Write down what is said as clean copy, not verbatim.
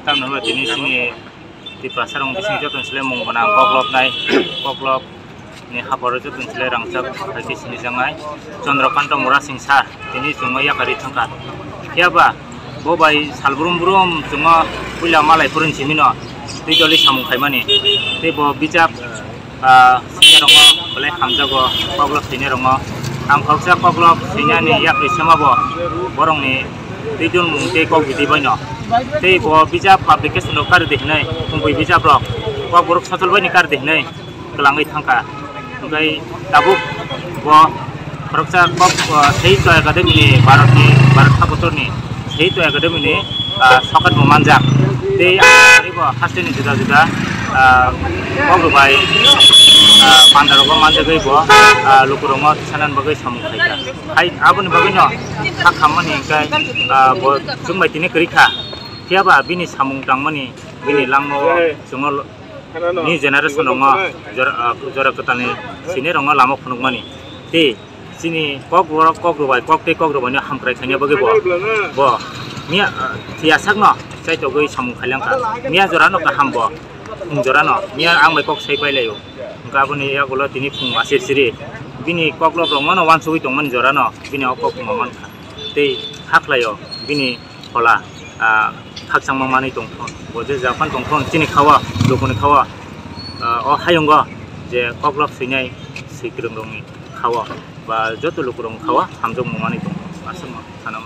tam nalo tini sini di pasar orang sini jatuh sele menggunakan koklop nai koklop ni hapor jatuh sele rangsak hati sini jangai Chandrakanta murah singsar tini cuma ya kari tangkat ya ba bobai salburum burum cuma punya malai purun cimino di joli samung kaimani di bo bijak sini rongo boleh hamjago koklop sini rongo ang khoksa koklop sini ni ya prisma bo borong ni di jun mungke kok gidi banyak tei bo bijap application kar dehnai tungkui bijap rok ko borok satul bani kar dehnai kelangai thangka tungkai tabuk bo proksa kok sei to academy ni barat thakotor ni sei to academy ni sokat memanjak tei ari bo haste ni juda juda kok bai pandar ko manjagai bo lukurong sanan bagai samung khaika hai abun bagai no ha khamani kai bo jumbai tini kerika siapa bini samung tangmani bini langmo sungo ni generation rongo jora ketani sini rongo lamo khunukmani ti sini kok rubai kok rubai hamkrai khanya bagi bo mia tia sakno sai to goi samung khalyangka mia jora no ka hambo jora no mia ang mai kok sai pailayo gabuni ya gulo tini phung asir siri bini kok lo rongo no wansui tongman jora no bini okok maman ti haklayo bini hola hakchang mamani tongkhon boje japan tongkhon chini khawa lokoni khawa o hayongo je koklok sinai sikrung rongi khawa ba joto lokurong khawa hamjong mamani tongkhon asma sanam